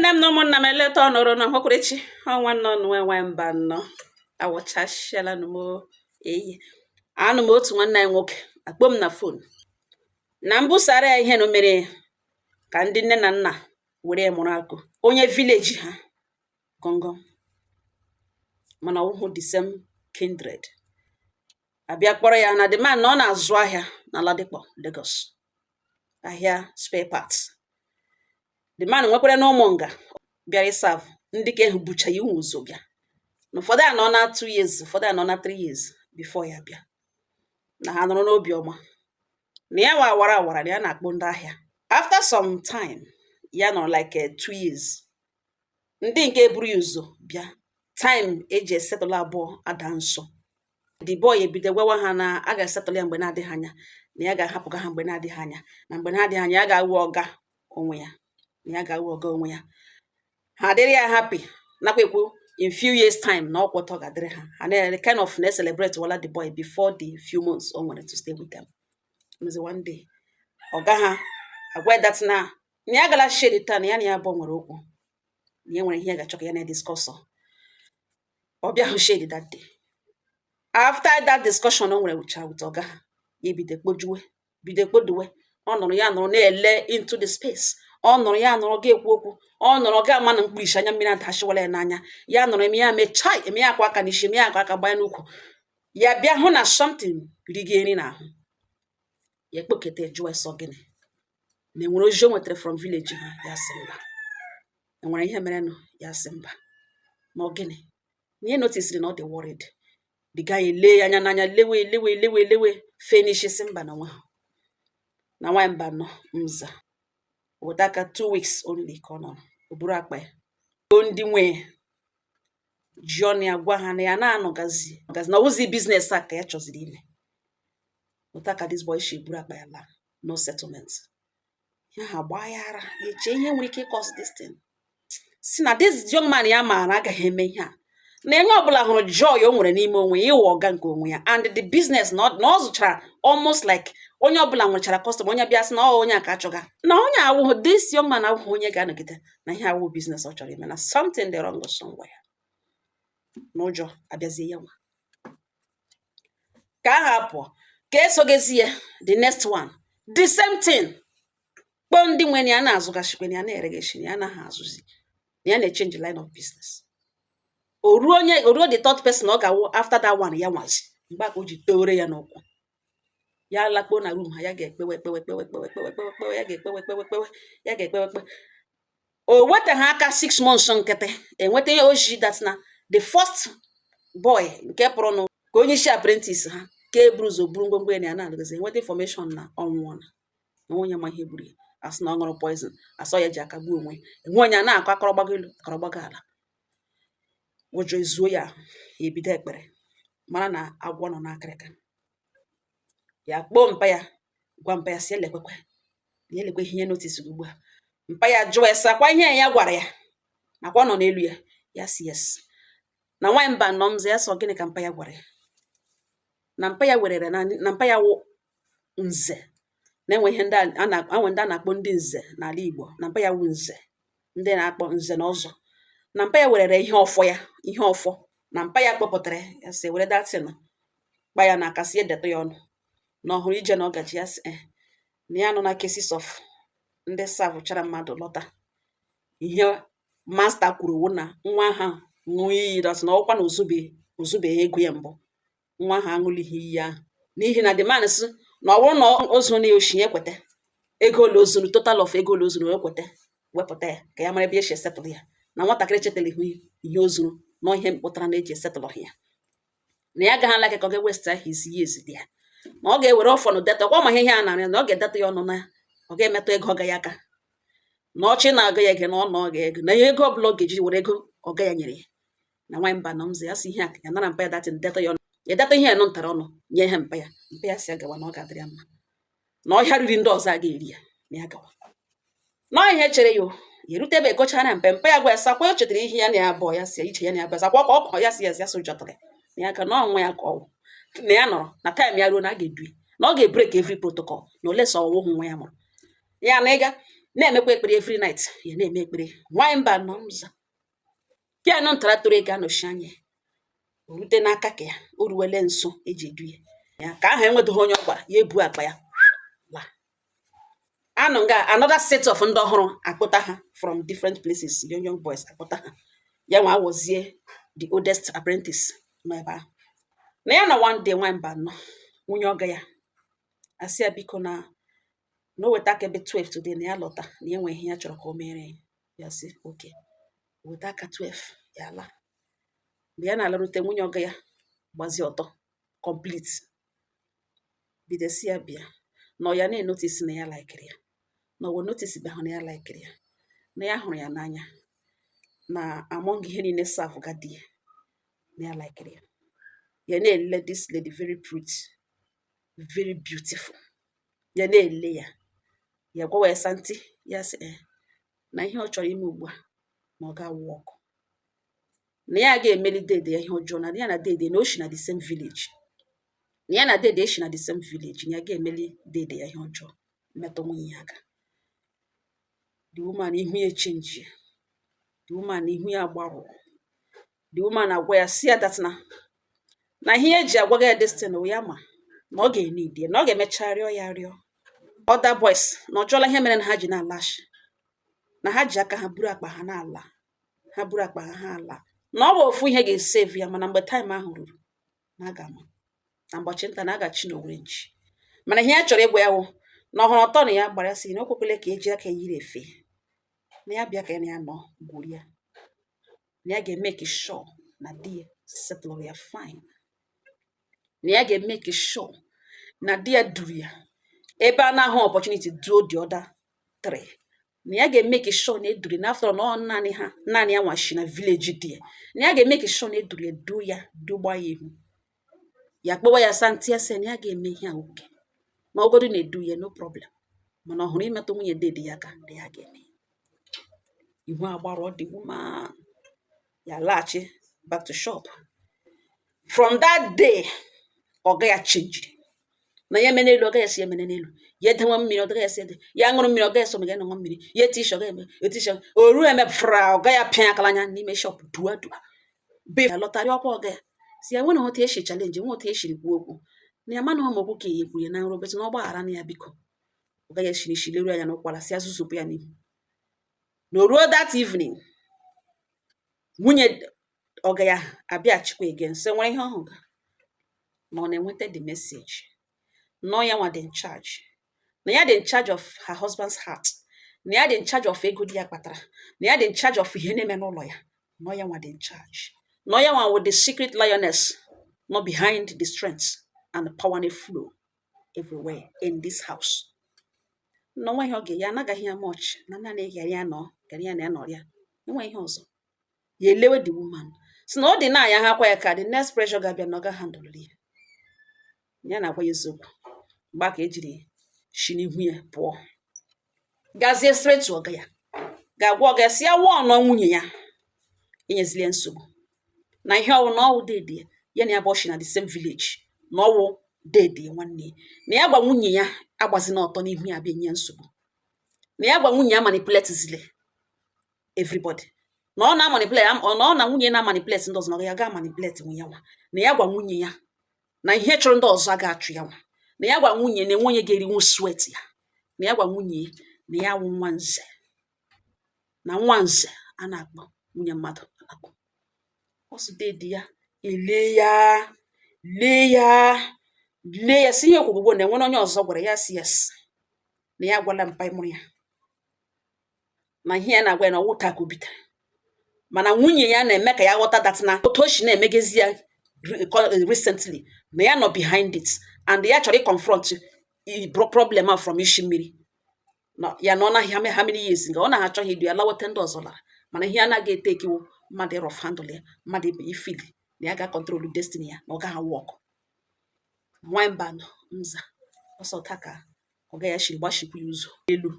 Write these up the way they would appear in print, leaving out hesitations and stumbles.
Ekene m na ụmụnna m eleta ọnọrọ na hokwerechi ọnwa nọ nwe mba nọ awọchashiala m eyi anụ m otu nwanne anyị nwoke akpọ m na fon na mbusara ya ihe no mere ka ndị nne na nna were mụrụ akụ onye village ha gongo mana ọhụ the same kindred abịa kpọrọ ya na the man na ọ na-azụ ahịa na Ladipo Lagos ahịa spare parts. The man nwekwara na ụmụnga bịara ịsavụ ndị ka ehu bucha ya ụmụ ụzọ bịa na ụfọdụ anọ na 2 years ụfọdụ anọ na 3 years before ya bịa na ha nọrọ n'obi ọma na ya wara awara na ya na-akpọ ndị ahịa. After some time ya nọ like 2 years ndị nke eburu ya ụzọ bịa time eji esetụlụ abụọ ada nsọ. The boy ebido gwawa ha na a ga-esetụlụ ya mgbe na-adịghị anya na ya ga-ahapụga ha mgbe na-adịghị anya na mgbe na-adịghị anya ya ga-awụ ọga onwe ya ya ga-awụ ọga onwe ya. Ha dịrị ya happy nakwa ekwu in few years time na ọkwọtọ ga-adịrị ha and they kind of na celebrate wala the boy before the few months o nwere to stay with them. One day ọga ha agwa that na ya gala share taa na ya na ya bụ nwere okwu na ya nwere ihe ga-achọ ka ya na-discuss ọ bịa hụ shade that day. After that discussion o nwere with ọga ha ya bido kpoduwe ọ nụrụ ya nụrụ na-ele into the space ọ nụrụ ya nụrụ ga-ekwu okwu ọ nụrụ ga ama na mkpirisi anya mmiri adashiwala ya n'anya ya nụrụ eme ya mechai eme ya akwa aka n'isi eme ya akwa aka gbanye n'ukwu ya bịa hụ na something rigi nri n'ahụ ya ekpokete jụọ eso gịnị na enwere ozi o nwetara from village ha ya sị mba enwere ihe mere nụ ya sị mba ma ọ gịnị na ihe notisiri na ọ dị worried the guy ele anya n'anya lewe finish si mba na nwa na nwa mba nọ mza witaka 2 weeks only ka ọ nọ oburu akpa ya ndị nwe jioni agwa ha na ya na-anọgazi na ozi business a ka ya chọziri ime witaka this boy she buru akpa ya la no settlement ya ha gbaa ya ara eche ihe nwere ike cause this thing si na this young man ya maara agaghị eme ihe a na enye ọbụla hụrụ joy o nwere n'ime onwe ya ịwụ ọga nke onwe ya and the business na ọ zụchara almost like onye ọbụla nwechara customer onye bịa sị na onye aka achọga na onye awụhụ this young man awụhụ onye ga-anọgide na ihe awụ business ọ chọrọ ime na something dị wrong somewhere n'ụjọ abịazie ya nwa ka aha pụọ ka esogezi ya the next one the same thing kpọọ ndị nwe ya na-azụgashikwe ya na-eregeshi ya anaghị azụzi ya na-echange line of business oruo the third person ọ ga-awụ after that one ya nwazi mgbe aka o ji tore ya n'ụkwụ ya lakpo na room ha ya ga-ekpewe o weta ha aka 6 months nkịtị enweta ihe oji that na the first boy nke pụrụ nụ ka onye isi apprentice ha ka eburu ụzọ buru ngwongwo ya na anagazi enweta information na ọnwụọ na onye ma ihe gburu ya asị na ọ ṅụrụ poison asọ ya ji aka gbuo onwe enwe onye na-akọ akọrọgbago elu akọrọgbago ala ụjọ ezuo ya ebido ekpere mara na agwọ nọ n'akịrịka ya kpọọ mpa ya gwa mpa ya si elekwekwe ya elekwe ihe notice ugbu a mpa ya jụọ esakwa ihe ya gwara ya nakwa nọ n'elu ya ya si yes na nwanyị mba nọ mze ya sọ gịnị ka mpa ya gwara ya na mpa ya werere na mpa ya wụ nze na-enwe ihe ndị a na-akpọ ndị nze n'ala Igbo na mpa ya wụ nze ndị na-akpọ nze na ọzọ na mpa ya werere ihe ọfọ na mpa ya kpọpụtara ya si were datin kpa ya na akasị edeta ya ọnụ na ọhụrụ ije na ọgaji ya si na ya nọ na cases of ndị savụchara mmadụ lọta ihe masta kwuru wụ na nwa ha ṅụọ iyi dat na ọkwa na ozubeghị ego ya mbụ nwa ha aṅụlighị iyi ahụ n'ihi na demand si na ọ bụrụ na ozu na oshi ekweta ego ole ozuru total of ego ole ozuru ekweta wepụta ya ka ya mara ebe echi esetụlụ ya na nwatakịrị chetara ihu ihe ozuru na ihe mpụtara na eji esetụlụ ya na ya agaghị ala ka ọ ga-ewesta his years dị ya na ọ ga-ewere ọfọnụ data ọkwa ma ihe a narị na ọ ga-edeta ya ọnụ na ọ ga-emetụ ego ọga ya aka na ọchị na-aga ya ege na ọ nọ ọga ego na ihe ego ọbụla ọ ga-eji were ego ọga ya nyere ya na nwanyị mba nọ mze ya si ihe a ya nara mpa ya datin deta ya ọnụ ya deta ihe ya nọ ntara ọnụ nye ihe mpa ya si agawa na ọ ga-adịrị ya mma na ọhịa riri ndị ọzọ a ga-eri ya na ya gawa na ihe chere ya yerutebe gochara mpe ya gwa sakwa o chetara ihe ya na ya abụọ ya si iche ya na ya abụọ sakwa ka ọkọ ya si ya so jọtara na ya ka na ọnwa ya ka ọwụ na ya nọrọ na time ya ruo na a ga-edu na ọ ga-ebrek every protocol na ole so ọwụ nwa ya mụrụ ya na ịga na-emekwa ekpere every night ya na-eme ekpere nwanyị mba nọ mza pịa nọ ntara toro ego anọchi anya o rute n'aka ka ya o ruwele nso eji edu ya ka ahụ enwedoghị onye ọ gwara ya ebu akpa ya la anụ nga another set of ndị ọhụrụ akpụta ha from different places young boys akpụta ha ya nwa awozie the oldest apprentice nọ ebe ahụ na ya na one day nwanyị mba nọ nwunye ọga ya asị ya biko na o weta aka ebe 12 today na ya lọta na ya nwe ihe ya chọrọ ka o mere ya sị oke weta aka 12 ya la mgbe ya na-alarute nwunye ọga ya gbazie ọtọ complete bidesi ya bịa na ya na-enotisi na ya laikiri ya na o notisi be ahụ na ya laikiri ya na ya hụrụ ya n'anya na among ihe niile serve ga di na ya laikiri ya ya na-ele this lady very pretty very beautiful ya na-ele ya gwawa ya santi ya sị na ihe ọ chọrọ ime ugbu a na ọ ga-awụ ọkụ na ya ga-emeli dede ya ihe ọjọọ na ya na dede na o shi na the same village na ya na dede eshi na the same village na ya ga-emeli dede ya ihe ọjọọ metụ nwunye ya aka the woman ihu ya change the woman ihu ya gbarụ the woman agwa ya si ya that na ihe eji agwaga ya destiny ya ma na ọ ga-enide na ọ ga-emecha rịọ ya rịọ other boys na ọjọọla ihe mere na ha ji na-alashi na ha ji aka ha buru akpa ha n'ala ha buru akpa ha ala na ọ bụ ofu ihe ga-esave ya mana mgbe time ahụ ruru na aga ama na mgbachi nta na agachi n'owere nchi mana ihe ya chọrọ ịgwa ya wụ na ọhụrụ ọtọ na ya gbara si na okwekwele ka eji aka yiri efe na ya bịa ka ya na ya nọ gwuru ya na ya ga-emeke sure na di ya settle ya fine na ya ga-emeke sure na di ya duru ya ebe a na-ahụ opportunity duo the other three na ya ga-emeke sure na eduru na after na naanị ya nwashi na village di ya na ya ga-emeke sure na eduru ya dugba ya ihu ya kpọwa ya santi ya sị na ya ga-eme ihe a oke na ọgọdụ na-edu ya no problem mana ọ hụrụ imetụ nwunye dede ya ka dị ya ga-eme ihu agbara ọ dị woman ya laghachi back to shop from that day ọga ya changed na ya mene elu ọga ya si emene n'elu ya edewe mmiri ọga ya si ede ya ṅụrụ mmiri ọga ya so mega ṅụọ mmiri ya eti ọga eme eti oru eme fra ọga ya pịa akala anya n'ime shop dua be ya lọtarị ọkwa ọga ya si ya nwere otu eshi challenge nwe otu eshiri kwu okwu na ya mana ọmụ okwu ka ya ekwuru ya na nrobet na ọgbaghara na ya biko ọga ya shiri shileru anya n'ụkwara si azụzụpụ ya n'ihu na ruo that evening nwunye ọga ya abịachikwa again so nwere ihe ọhụrụ ma ọ na-enweta the message no ya nwa dị in charge na ya dị in charge of her husband's heart na ya dị in charge of ego di ya kpatara na ya dị in charge of ihe na-eme n'ụlọ ya no ya nwa dị in charge no ya nwa with the secret lioness not behind the strength and the power and flow everywhere in this house no nwa ihe oge ya anagaghị ya much na naanị gari ya nọ ya nọrịa enwe ihe ọzọ ya elewe the woman si na ọ dị na ya ha kwa ya ka the next pressure ga-abịa na ọ ga handle ya na agwa ya eziokwu mgbe aka ejiri shi n'ihu ya pụọ gazie straight to ọga ya ga-agwa ọga ya si ya wụọ ọnọ nwunye ya enyezili ya nsogbu na ihe ọwụ na ọwụ dede ya na ya bụ ọchị na the same village na ọwụ dede nwanne na ya gwa nwunye ya agbazi n'ọtọ n'ihu ya bịa nye nsogbu na ya gwa nwunye ya manipulate zile everybody na ọ na-amanipulate na ọ na nwunye na-amanipulate ndị ọzọ na ọ ya ga manipulate nwunye nwa na ya gwa nwunye ya na ihe chọrọ ndị ọzọ ga-achụ ya nwa na ya gwa nwunye na enwenye ga-erinwu sweat ya na ya gwa nwunye na ya wụ nwanze na nwanze a na-akpọ nwunye mmadụ akpọ ọsụdedi ya ele ya lee ya si ihe okwugwo na enwere onye ọzọ gwara ya si yes na ya gwala mpa ịmụrụ ya na ihe ya na-agwa ya na ọwụta ka o bitere mana nwunye ya na-eme ka ya ghọta that na otu o si na-emegezi ya recently na ya nọ behind it and ya chọrọ confront problem from ishi mmiri ya na ọ naghị ha mmiri years nga ọ na-achọghị idu ya lawete ndị ọzọ lara mana ihe anaghị etekiwo mmadụ rough handle ya mmadụ ifili na ya ga-control destiny ya na ọ gaghị work nwanyị mba nza ọsọ taka ọ ga ya shiri gbashikwu ya ụzọ elu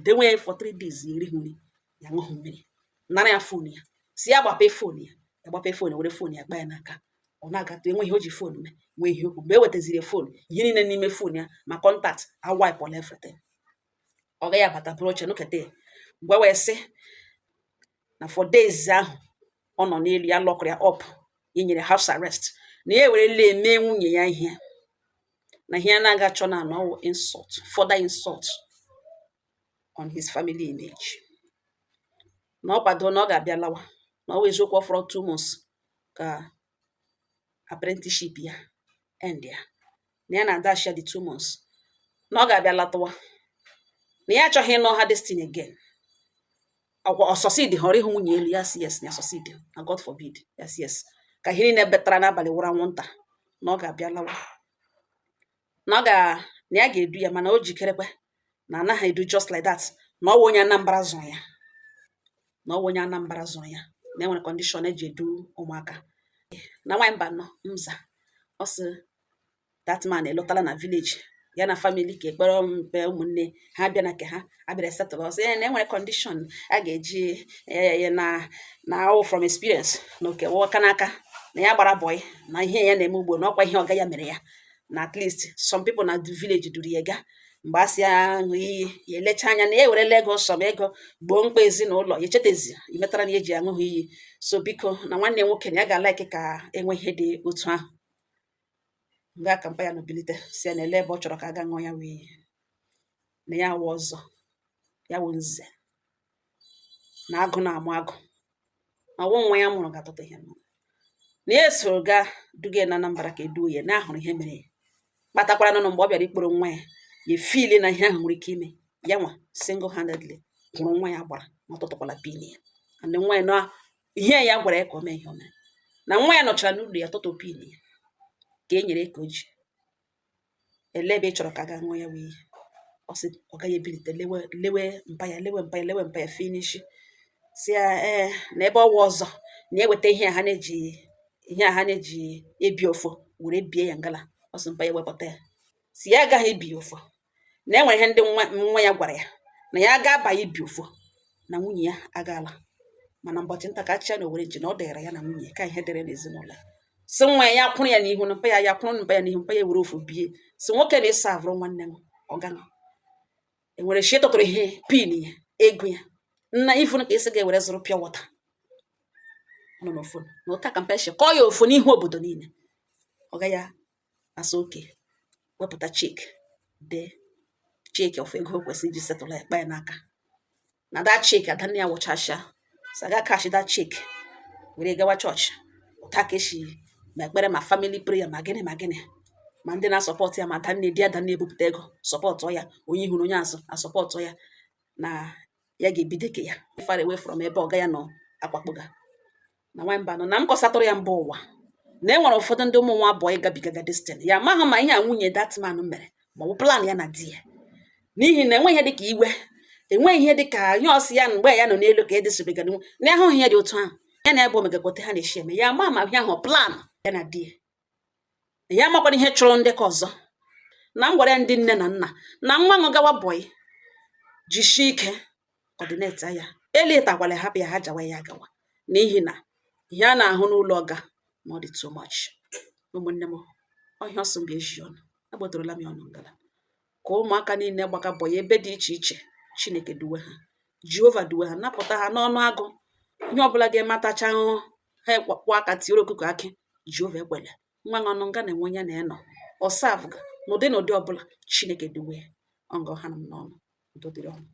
denwe ya for 3 days ya erighị nri ya ṅụghị mmiri nara ya fon ya si ya gbape fon ya agbape fon were fon ya kpa ya n'aka ọ na-agata enweghị o ji fon mee nwee ihe okwu mgbe e wetaziri fon ihe niile n'ime fon ya ma kọntaktị awipe all everything ọ gaghị abata bụrụ oche nụkete mgbe wee sị na for days ahụ ọ nọ n'elu ya lọkụrụ ya up inyere house arrest na ya ewerela eme nwunye ya ihe na ihe a na-aga achọ na anọ insult further insult on his family image na ọ kwado na ọ ga-abịa lawa na ọ wụ eziokwu ọ fọrọ 2 months ka apprenticeship ya end ya na ya na-adash ya the 2 months na ọ ga-abịa latawa na ya achọghị ịnọ ha destiny again ọ succeed họrọ ịhụ nwunye elu ya si yes na succeed na God forbid yes yes ka ihe niile betara n'abalị wụra nwụnta na ọ ga-abịa lawa na ya ga-edu ya mana o jikerekwe na anaghị edu just like that na ọ wụ onye Anambra zụrụ ya na ọ wụ onye Anambra zụrụ ya na enwere condition eji edu ụmụaka na nwaanyị mba nọ mza ọ sị that man elotala na village ya na family ka ekpere mpe ụmụnne ha bịa na ke ha abịara settle ọsị na enwere condition a ga-eji na from experience na oke waka n'aka na ya gbara boy na ihe ya na-eme ugbo na ọkwa ihe ọga ya mere ya na at least some people na the village duru ya ga mgbe asị aṅụ iyi ya elecha anya na ya ewerela ego sọm ego gboo mkpa ezinụlọ ya echetezi imetara na eji aṅụghị iyi so biko na nwanne nwoke na ya ga-alaiki ka enwe ihe dị otu ahụ mgbe aka mpa ya nobilite si ya na ele ebe ọ chọrọ ka a ga ṅụọ ya wee na ya wụ ọzọ ya wụ nze na agụ na-amụ agụ na ọwụ nwa ya mụrụ ga-atụta ihe na ya soro gaa duga na Anambra ka eduo ya na ahụrụ ihe mere ya kpatakwara nọ mgbe ọ bịara ikporo nwa ya ya fili na ihe ahụ nwere ike ime ya nwa single handedly hụrụ nwa ya gbara ma ọtụtụkwala pin ya and nwa ya na ihe ya gwara ya ka o mee ihe o mere na nwa ya nọchara n'ụlọ ya tụtụ pin ya ka e nyere ka o ji ele ebe ị chọrọ ka a ga ṅụọ ya wee ọ sị ọ gaghị ebilite lewe mpa ya finish si ya na ebe ọwa ọzọ na eweta ihe a ha na-eji ebi ofo were bie ya ngala ọ sị mpa ya wepụta ya si ya agaghị ebi ofo na enwere ihe ndị nwa ya gwara ya na ya ga-aba ibi ofo na nwunye ya agaala mana mbọchị nta ka achịcha na owere nji na ọ dịra ya na nwunye ka ihe dịrị n'ezinụlọ si nwa ya kwụrụ ya n'ihu na mpa ya kwụrụ mpa ya n'ihu mpa ya were ofu bie si nwoke na-eso avụrụ nwanne m ọgana enwere shi tụtụrụ ihe pin ya ego ya nna ifunu ka esi ga-ewere zụrụ pịa wọta nọ n'ofonu na ụta ka mpa shi kọọ ya ofu n'ihu obodo niile ọ ga ya asa oke wepụta cheki dee cheki of ego kwesịrị iji setụla ya kpa ya n'aka na da cheki adanne ya wụchasha saga kash da cheki were gawa chọọchị ụta ka esi ma ekpere ma family prayer ma gịnị ma ndị na-asọpọtụ ya ma adanne di adanne ebupụta ego sọpọtụ ya onye ihu na onye azụ asọpọtụ ya na ya ga-ebido ke ya far away from ebe ọga ya nọ akwakpoga na nwamba nọ na m kọsatụrụ ya mba ụwa na enwere ụfọdụ ndị ụmụ nwa abụọ ịgabigaga destiny ya amaghị ma ihe a nwunye that man mere ma ọ bụ plan ya na di ya n'ihi na enweghị ihe dịka iwe enweghị ihe dịka ihe ọsị ya mgbe ya nọ n'elu ka edesibega na ahụghị ihe dị otu ahụ ya na ebe omegagote ha na-eshi eme ya ama ma ihe ahụ plan ya na di ya amakwara ihe chụrụ ndị ka ọzọ na m gwara ya ndị nne na nna na nwa ṅụ gawa bọyị jishi ike ọdịneti ya eletakwala hapụ ya ha jawa ya agawa n'ihi na ihe a na-ahụ n'ụlọ ọga ma ọ dị too much ụmụnne m ọhịa ọsọ mgbe eji ọnụ agbadorola m ya ọnụ ngala ka ụmụaka niile gbaka bọyị ebe dị iche iche Chineke duwe ha Jehova duwe ha napụta ha n'ọnụ agụ ihe ọbụla ga-ematacha ahụhụ ha ekpakpụ aka tiere okuku akị Jehova ekwele nwa ṅụnụ nga na enwe onye na-enọ ọsavga n'ụdị ọbụla Chineke duwe ọngọ ha m n'ọnụ udo dịrị ọnụ